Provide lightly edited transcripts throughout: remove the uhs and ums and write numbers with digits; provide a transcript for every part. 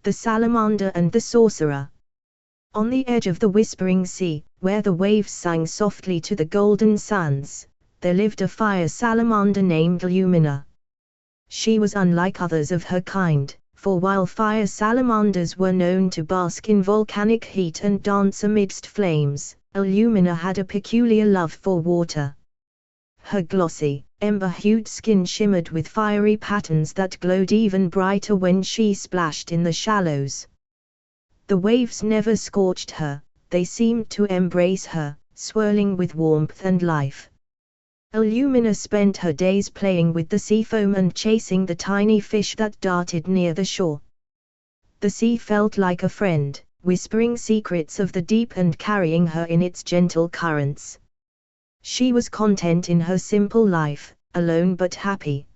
The Salamander and the Sorcerer. On the edge of the whispering sea, where the waves sang softly to the golden sands, there lived a fire salamander named Lumina. She was unlike others of her kind, for while fire salamanders were known to bask in volcanic heat and dance amidst flames, Lumina had a peculiar love for water. Her glossy, ember-hued skin shimmered with fiery patterns that glowed even brighter when she splashed in the shallows. The waves never scorched her, they seemed to embrace her, swirling with warmth and life. Lumina spent her days playing with the sea foam and chasing the tiny fish that darted near the shore. The sea felt like a friend, whispering secrets of the deep and carrying her in its gentle currents. She was content in her simple life, alone but happy.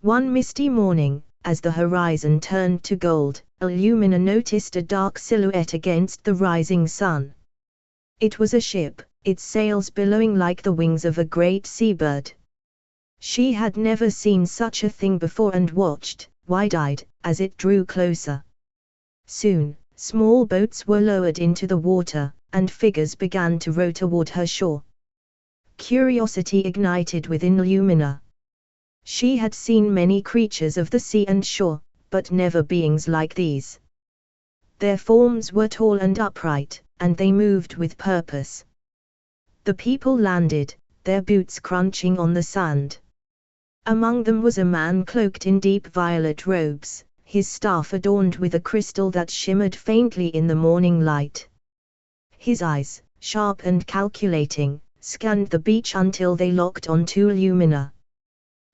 One misty morning, as the horizon turned to gold, Lumina noticed a dark silhouette against the rising sun. It was a ship, its sails billowing like the wings of a great seabird. She had never seen such a thing before and watched, wide-eyed, as it drew closer. Soon, small boats were lowered into the water, and figures began to row toward her shore. Curiosity ignited within Lumina. She had seen many creatures of the sea and shore, but never beings like these. Their forms were tall and upright, and they moved with purpose. The people landed, their boots crunching on the sand. Among them was a man cloaked in deep violet robes, his staff adorned with a crystal that shimmered faintly in the morning light. His eyes, sharp and calculating, scanned the beach until they locked onto Lumina.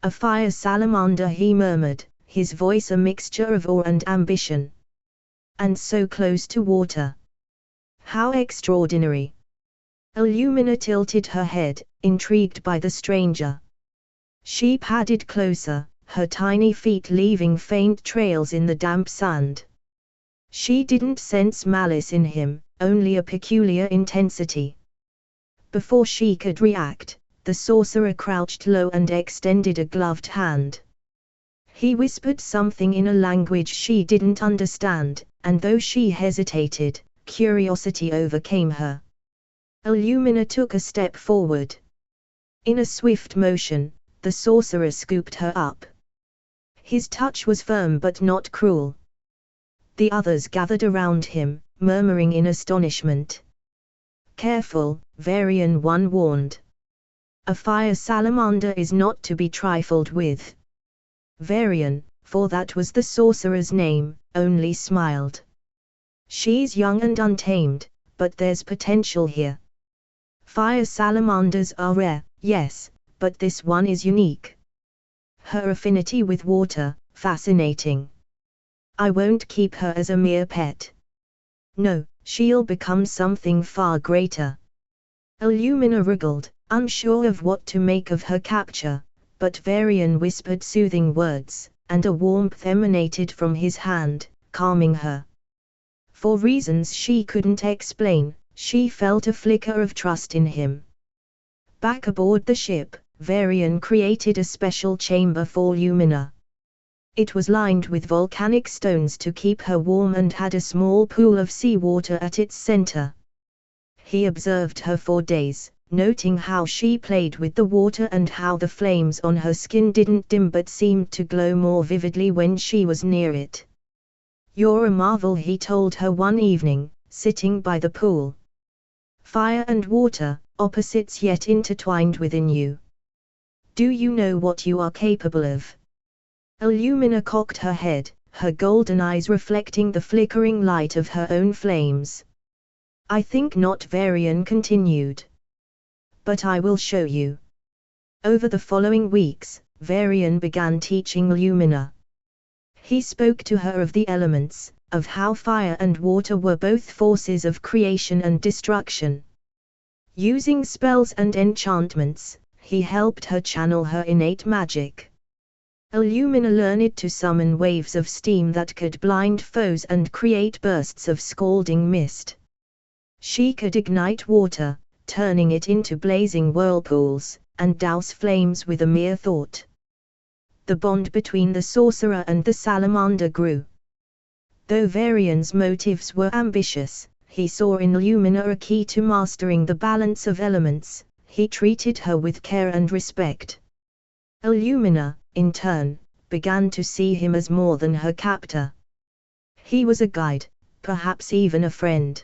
"A fire salamander," he murmured, his voice a mixture of awe and ambition. "And so close to water. How extraordinary!" Lumina tilted her head, intrigued by the stranger. She padded closer, her tiny feet leaving faint trails in the damp sand. She didn't sense malice in him, only a peculiar intensity. Before she could react, the sorcerer crouched low and extended a gloved hand. He whispered something in a language she didn't understand, and though she hesitated, curiosity overcame her. Lumina took a step forward. In a swift motion, the sorcerer scooped her up. His touch was firm but not cruel. The others gathered around him, murmuring in astonishment. "Careful," Varian one warned. "A fire salamander is not to be trifled with." Varian, for that was the sorcerer's name, only smiled. "She's young and untamed, but there's potential here. Fire salamanders are rare, yes, but this one is unique. Her affinity with water, fascinating. I won't keep her as a mere pet. No, she'll become something far greater." Lumina wriggled, unsure of what to make of her capture, but Varian whispered soothing words, and a warmth emanated from his hand, calming her. For reasons she couldn't explain, she felt a flicker of trust in him. Back aboard the ship, Varian created a special chamber for Lumina. It was lined with volcanic stones to keep her warm and had a small pool of seawater at its center. He observed her for days, noting how she played with the water and how the flames on her skin didn't dim but seemed to glow more vividly when she was near it. "You're a marvel," he told her one evening, sitting by the pool. "Fire and water, opposites yet intertwined within you. Do you know what you are capable of?" Lumina cocked her head, her golden eyes reflecting the flickering light of her own flames. "I think not," Varian continued. "But I will show you." Over the following weeks, Varian began teaching Lumina. He spoke to her of the elements, of how fire and water were both forces of creation and destruction. Using spells and enchantments, he helped her channel her innate magic. Lumina learned to summon waves of steam that could blind foes and create bursts of scalding mist. She could ignite water, turning it into blazing whirlpools, and douse flames with a mere thought. The bond between the sorcerer and the salamander grew. Though Varian's motives were ambitious, he saw in Lumina a key to mastering the balance of elements. He treated her with care and respect. Illumina, in turn, began to see him as more than her captor. He was a guide, perhaps even a friend.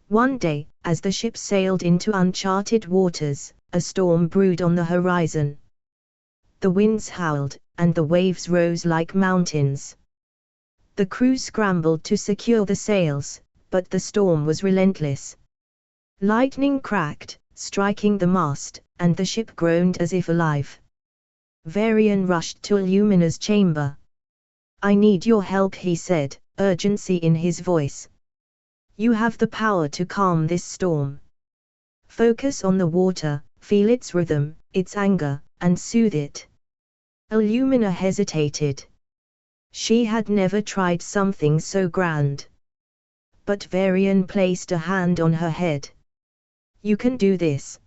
One day, as the ship sailed into uncharted waters, a storm brewed on the horizon. The winds howled, and the waves rose like mountains. The crew scrambled to secure the sails, but the storm was relentless. Lightning cracked, striking the mast, and the ship groaned as if alive. Varian rushed to Illumina's chamber. "I need your help," he said, urgency in his voice. "You have the power to calm this storm. Focus on the water, feel its rhythm, its anger, and soothe it." Illumina hesitated. She had never tried something so grand. But Varian placed a hand on her head. "You can do this.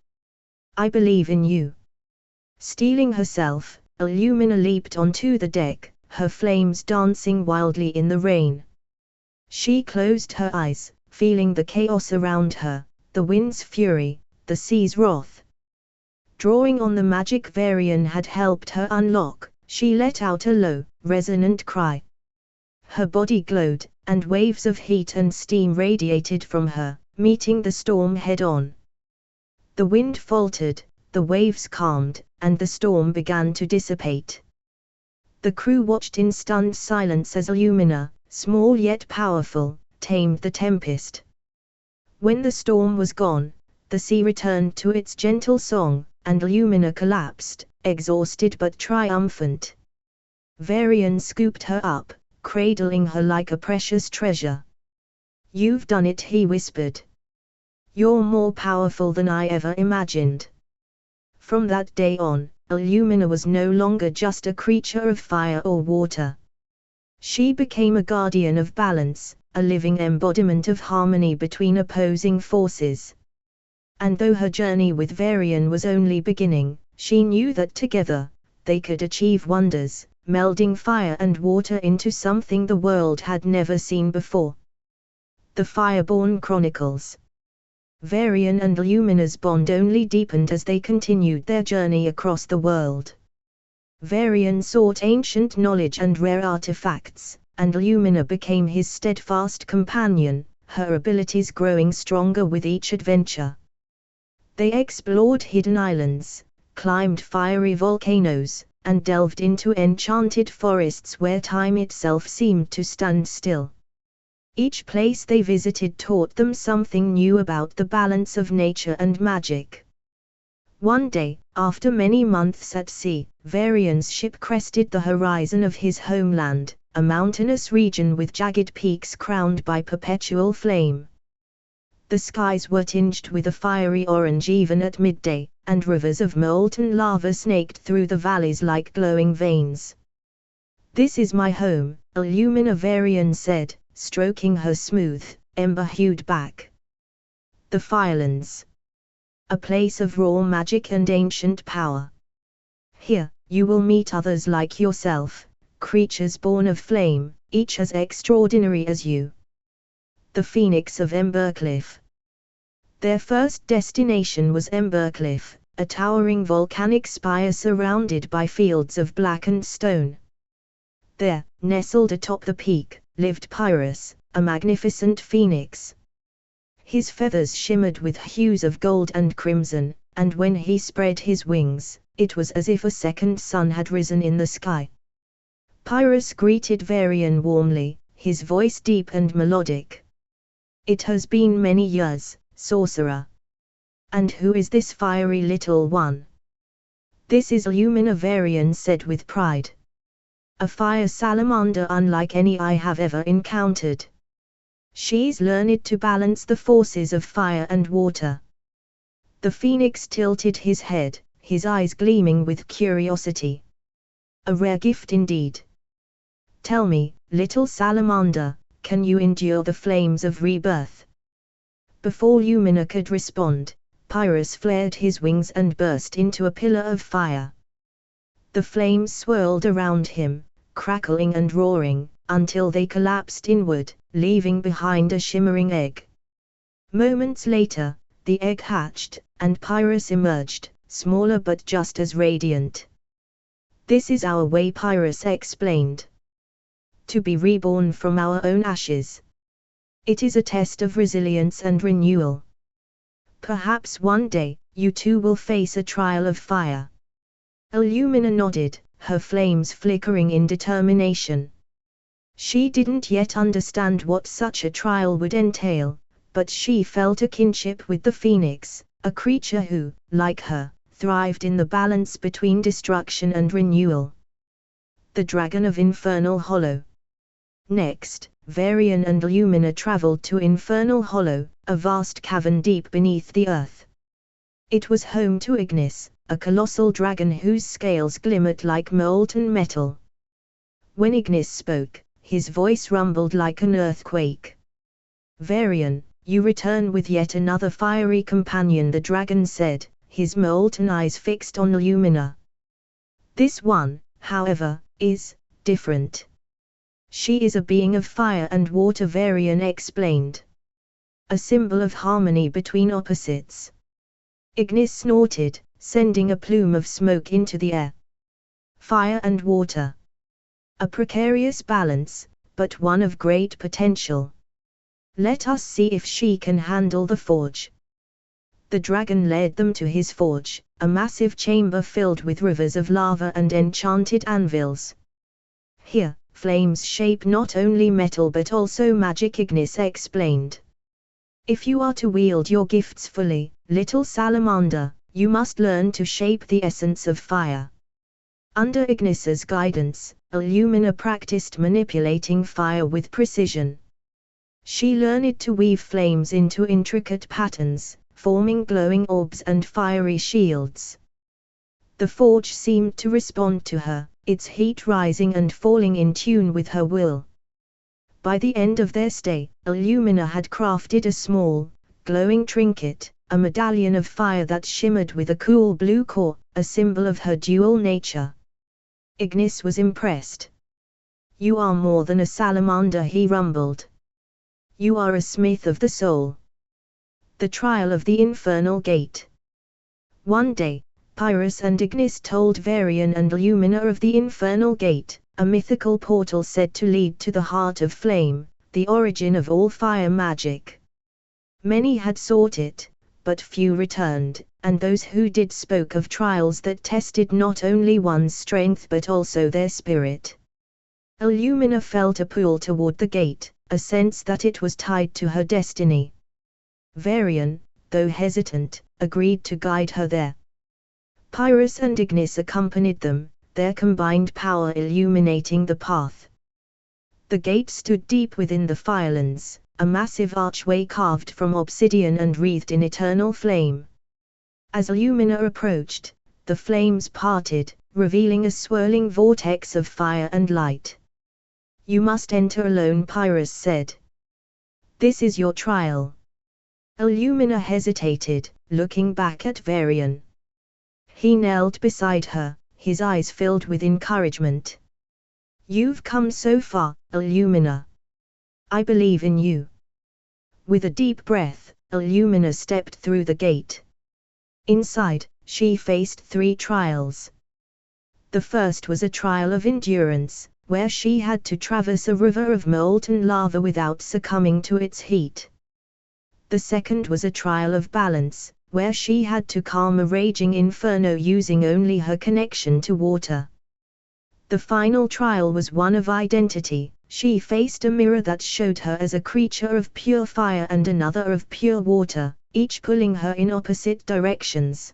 I believe in you." Steeling herself, Illumina leaped onto the deck, her flames dancing wildly in the rain. She closed her eyes, feeling the chaos around her, the wind's fury, the sea's wrath. Drawing on the magic Varian had helped her unlock, she let out a low, resonant cry. Her body glowed, and waves of heat and steam radiated from her, meeting the storm head-on. The wind faltered, the waves calmed, and the storm began to dissipate. The crew watched in stunned silence as Illumina, small yet powerful, tamed the tempest. When the storm was gone, the sea returned to its gentle song, and Illumina collapsed, exhausted but triumphant. Varian scooped her up, cradling her like a precious treasure. "You've done it," he whispered. "You're more powerful than I ever imagined." From that day on, Illumina was no longer just a creature of fire or water. She became a guardian of balance, a living embodiment of harmony between opposing forces. And though her journey with Varian was only beginning, she knew that together, they could achieve wonders, melding fire and water into something the world had never seen before. The Fireborn Chronicles. Varian and Illumina's bond only deepened as they continued their journey across the world. Varian sought ancient knowledge and rare artifacts, and Illumina became his steadfast companion, her abilities growing stronger with each adventure. They explored hidden islands, climbed fiery volcanoes, and delved into enchanted forests where time itself seemed to stand still. Each place they visited taught them something new about the balance of nature and magic. One day, after many months at sea, Varian's ship crested the horizon of his homeland, a mountainous region with jagged peaks crowned by perpetual flame. The skies were tinged with a fiery orange even at midday, and rivers of molten lava snaked through the valleys like glowing veins. "This is my home," Illumina, Varian said, stroking her smooth, ember-hued back. "The Firelands. A place of raw magic and ancient power. Here, you will meet others like yourself, creatures born of flame, each as extraordinary as you." The Phoenix of Embercliff. Their first destination was Embercliff, a towering volcanic spire surrounded by fields of blackened stone. There, nestled atop the peak, lived Pyrrhus, a magnificent phoenix. His feathers shimmered with hues of gold and crimson, and when he spread his wings, it was as if a second sun had risen in the sky. Pyrrhus greeted Varian warmly, his voice deep and melodic. "It has been many years, Sorcerer. And who is this fiery little one?" "This is Illumina," Varian said with pride. "A fire salamander unlike any I have ever encountered. She's learned to balance the forces of fire and water." The phoenix tilted his head, his eyes gleaming with curiosity. "A rare gift indeed. Tell me, little salamander, can you endure the flames of rebirth?" Before Illumina could respond, Pyrrhus flared his wings and burst into a pillar of fire. The flames swirled around him, crackling and roaring, until they collapsed inward, leaving behind a shimmering egg. Moments later, the egg hatched, and Pyrrhus emerged, smaller but just as radiant. "This is our way," Pyrrhus explained. "To be reborn from our own ashes. It is a test of resilience and renewal. Perhaps one day, you too will face a trial of fire." Illumina nodded, her flames flickering in determination. She didn't yet understand what such a trial would entail, but she felt a kinship with the phoenix, a creature who, like her, thrived in the balance between destruction and renewal. The Dragon of Infernal Hollow. Next, Varian and Illumina traveled to Infernal Hollow, a vast cavern deep beneath the earth. It was home to Ignis, a colossal dragon whose scales glimmered like molten metal. When Ignis spoke, his voice rumbled like an earthquake. "Varian, you return with yet another fiery companion," the dragon said, his molten eyes fixed on Illumina. "This one, however, is different. She is a being of fire and water," Varian explained. "A symbol of harmony between opposites." Ignis snorted, sending a plume of smoke into the air. "Fire and water. A precarious balance, but one of great potential. Let us see if she can handle the forge." The dragon led them to his forge, a massive chamber filled with rivers of lava and enchanted anvils. "Here, flames shape not only metal but also magic," Ignis explained. "If you are to wield your gifts fully, little salamander, you must learn to shape the essence of fire." Under Ignis's guidance, Illumina practiced manipulating fire with precision. She learned to weave flames into intricate patterns, forming glowing orbs and fiery shields. The forge seemed to respond to her, its heat rising and falling in tune with her will. By the end of their stay, Illumina had crafted a small, glowing trinket, a medallion of fire that shimmered with a cool blue core, a symbol of her dual nature. Ignis was impressed. "You are more than a salamander," he rumbled. "You are a smith of the soul." The trial of the Infernal Gate. One day, Pyrrhus and Ignis told Varian and Illumina of the Infernal Gate, a mythical portal said to lead to the Heart of Flame, the origin of all fire magic. Many had sought it, but few returned, and those who did spoke of trials that tested not only one's strength but also their spirit. Illumina felt a pull toward the gate, a sense that it was tied to her destiny. Varian, though hesitant, agreed to guide her there. Pyrrhus and Ignis accompanied them, their combined power illuminating the path. The gate stood deep within the firelands, a massive archway carved from obsidian and wreathed in eternal flame. As Illumina approached, the flames parted, revealing a swirling vortex of fire and light. "You must enter alone," Pyrrhus said. "This is your trial." Illumina hesitated, looking back at Varian. He knelt beside her, his eyes filled with encouragement. "You've come so far, Illumina. I believe in you." With a deep breath, Illumina stepped through the gate. Inside, she faced 3 trials. The first was a trial of endurance, where she had to traverse a river of molten lava without succumbing to its heat. The second was a trial of balance, where she had to calm a raging inferno using only her connection to water. The final trial was one of identity. She faced a mirror that showed her as a creature of pure fire and another of pure water, each pulling her in opposite directions.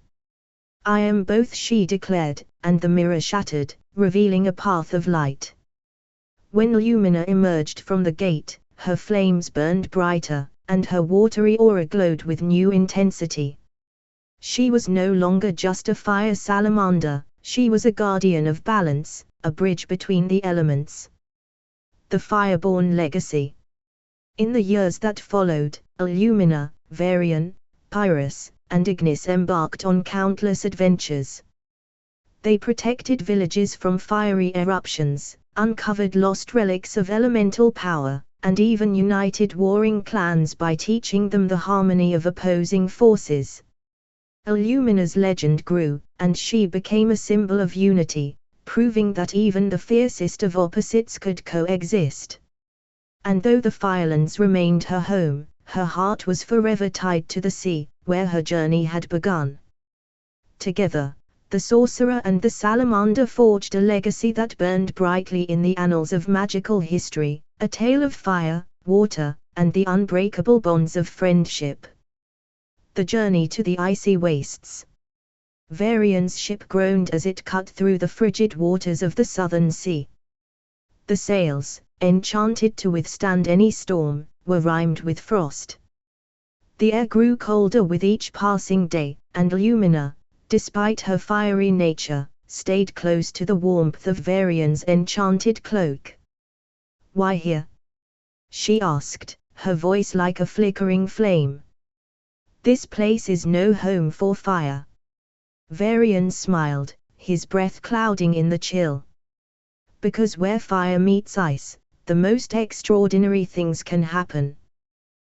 "I am both," she declared, and the mirror shattered, revealing a path of light. When Illumina emerged from the gate, her flames burned brighter, and her watery aura glowed with new intensity. She was no longer just a fire salamander, she was a guardian of balance, a bridge between the elements. The fireborn legacy. In the years that followed, Illumina, Varian, Pyrrhus, and Ignis embarked on countless adventures. They protected villages from fiery eruptions, uncovered lost relics of elemental power, and even united warring clans by teaching them the harmony of opposing forces. Illumina's legend grew, and she became a symbol of unity, proving that even the fiercest of opposites could coexist. And though the Firelands remained her home, her heart was forever tied to the sea, where her journey had begun. Together, the Sorcerer and the Salamander forged a legacy that burned brightly in the annals of magical history, a tale of fire, water, and the unbreakable bonds of friendship. The journey to the icy wastes. Varian's ship groaned as it cut through the frigid waters of the southern sea. The sails, enchanted to withstand any storm, were rimed with frost. The air grew colder with each passing day, and Illumina, despite her fiery nature, stayed close to the warmth of Varian's enchanted cloak. "Why here?" she asked, her voice like a flickering flame. "This place is no home for fire." Varian smiled, his breath clouding in the chill. "Because where fire meets ice, the most extraordinary things can happen.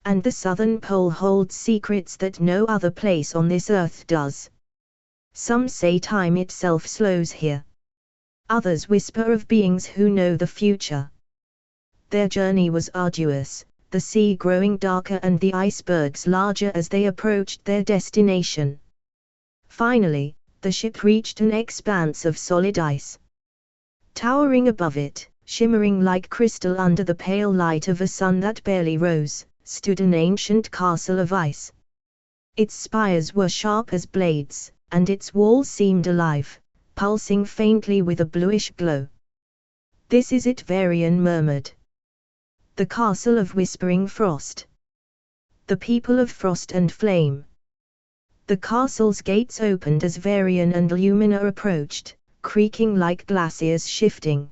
And the southern pole holds secrets that no other place on this earth does. Some say time itself slows here. Others whisper of beings who know the future." Their journey was arduous, the sea growing darker and the icebergs larger as they approached their destination. Finally, the ship reached an expanse of solid ice. Towering above it, shimmering like crystal under the pale light of a sun that barely rose, stood an ancient castle of ice. Its spires were sharp as blades, and its walls seemed alive, pulsing faintly with a bluish glow. "This is it," Varian murmured. "The castle of whispering frost. The people of frost and flame." The castle's gates opened as Varian and Illumina approached, creaking like glaciers shifting.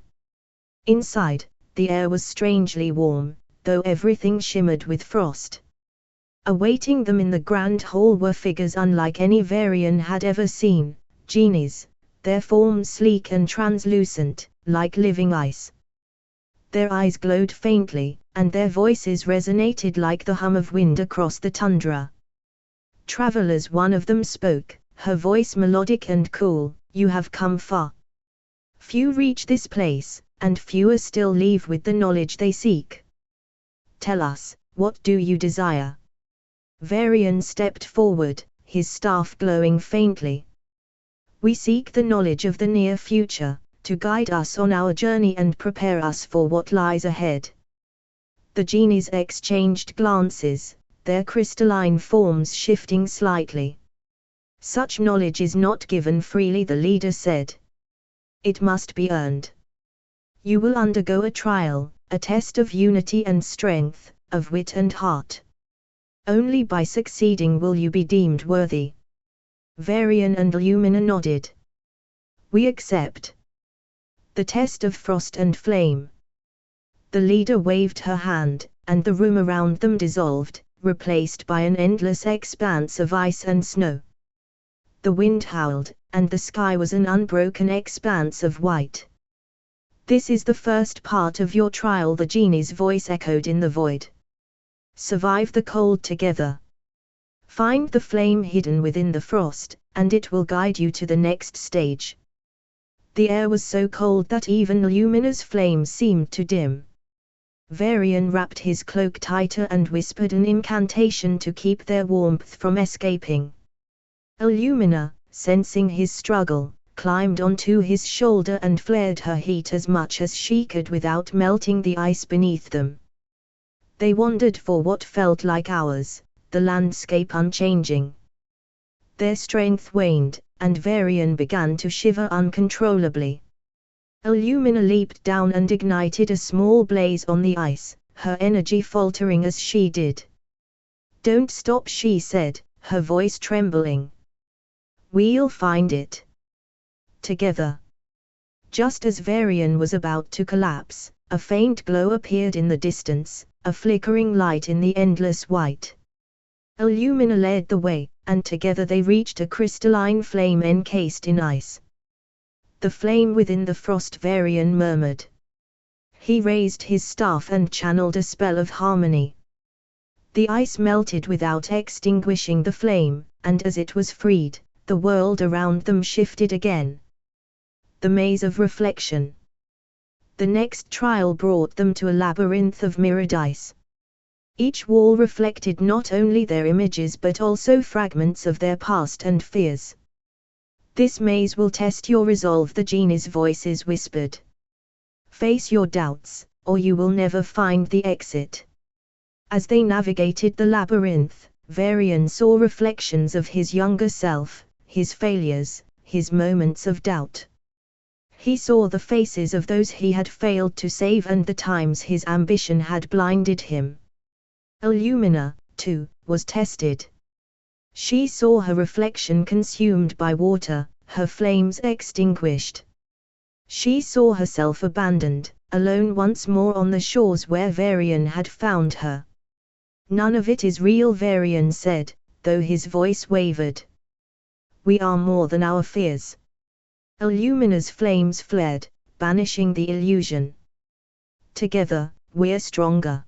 Inside, the air was strangely warm, though everything shimmered with frost. Awaiting them in the grand hall were figures unlike any Varian had ever seen, genies, their forms sleek and translucent, like living ice. Their eyes glowed faintly, and their voices resonated like the hum of wind across the tundra. "Travelers," one of them spoke, her voice melodic and cool, "you have come far. Few reach this place, and fewer still leave with the knowledge they seek. Tell us, what do you desire?" Varian stepped forward, his staff glowing faintly. "We seek the knowledge of the near future, to guide us on our journey and prepare us for what lies ahead." The genies exchanged glances, their crystalline forms shifting slightly. "Such knowledge is not given freely," the leader said. "It must be earned. You will undergo a trial, a test of unity and strength, of wit and heart. Only by succeeding will you be deemed worthy." Varian and Illumina nodded. "We accept." "The test of frost and flame." The leader waved her hand, and the room around them dissolved, replaced by an endless expanse of ice and snow. The wind howled, and the sky was an unbroken expanse of white. "This is the first part of your trial," the genie's voice echoed in the void. "Survive the cold together. Find the flame hidden within the frost, and it will guide you to the next stage." The air was so cold that even Illumina's flame seemed to dim. Varian wrapped his cloak tighter and whispered an incantation to keep their warmth from escaping. Illumina, sensing his struggle, climbed onto his shoulder and flared her heat as much as she could without melting the ice beneath them. They wandered for what felt like hours, the landscape unchanging. Their strength waned, and Varian began to shiver uncontrollably. Illumina leaped down and ignited a small blaze on the ice, her energy faltering as she did. "Don't stop," she said, her voice trembling. "We'll find it. Together." Just as Varian was about to collapse, a faint glow appeared in the distance, a flickering light in the endless white. Illumina led the way, and together they reached a crystalline flame encased in ice. "The flame within the frost," Varian murmured. He raised his staff and channeled a spell of harmony. The ice melted without extinguishing the flame, and as it was freed, the world around them shifted again. The maze of reflection. The next trial brought them to a labyrinth of mirrored ice. Each wall reflected not only their images but also fragments of their past and fears. This maze will test your resolve, the genie's voices whispered. Face your doubts, or you will never find the exit. As they navigated the labyrinth, Varian saw reflections of his younger self, his failures, his moments of doubt. He saw the faces of those he had failed to save and the times his ambition had blinded him. Illumina, too, was tested. She saw her reflection consumed by water, her flames extinguished. She saw herself abandoned, alone once more on the shores where Varian had found her. None of it is real, Varian said, though his voice wavered. We are more than our fears. Illumina's flames fled, banishing the illusion. Together, we're stronger.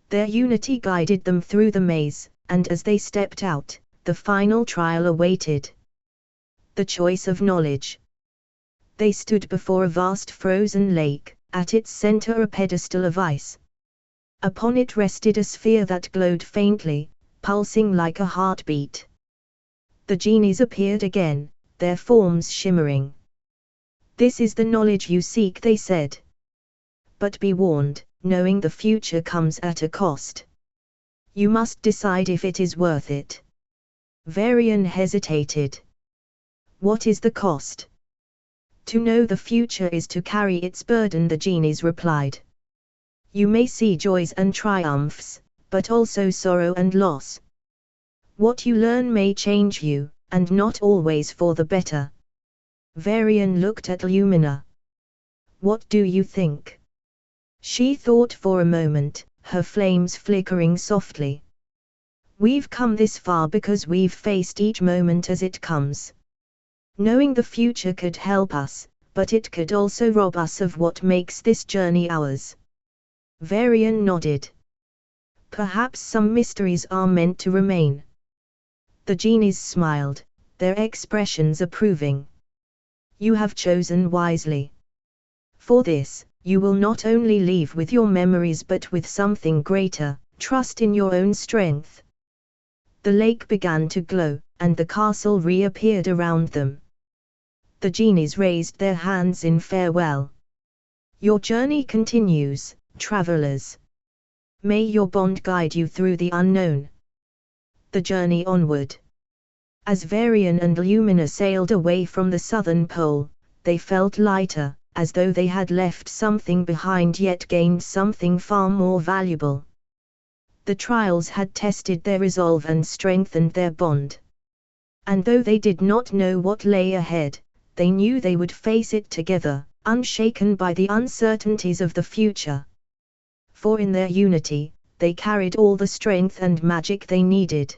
Their unity guided them through the maze, and as they stepped out, the final trial awaited. The choice of knowledge. They stood before a vast frozen lake, at its center a pedestal of ice. Upon it rested a sphere that glowed faintly, pulsing like a heartbeat. The genies appeared again, their forms shimmering. This is the knowledge you seek, they said. But be warned, knowing the future comes at a cost. You must decide if it is worth it. Varian hesitated. What is the cost? To know the future is to carry its burden, the genies replied. You may see joys and triumphs, but also sorrow and loss. What you learn may change you, and not always for the better. Varian looked at Illumina. What do you think? She thought for a moment, her flames flickering softly. We've come this far because we've faced each moment as it comes. Knowing the future could help us, but it could also rob us of what makes this journey ours. Varian nodded. Perhaps some mysteries are meant to remain. The genies smiled, their expressions approving. You have chosen wisely. For this, you will not only leave with your memories but with something greater. Trust in your own strength. The lake began to glow, and the castle reappeared around them. The genies raised their hands in farewell. Your journey continues, travelers. May your bond guide you through the unknown. The journey onward. As Varian and Illumina sailed away from the southern pole, they felt lighter, as though they had left something behind yet gained something far more valuable. The trials had tested their resolve and strengthened their bond. And though they did not know what lay ahead, they knew they would face it together, unshaken by the uncertainties of the future. For in their unity, they carried all the strength and magic they needed.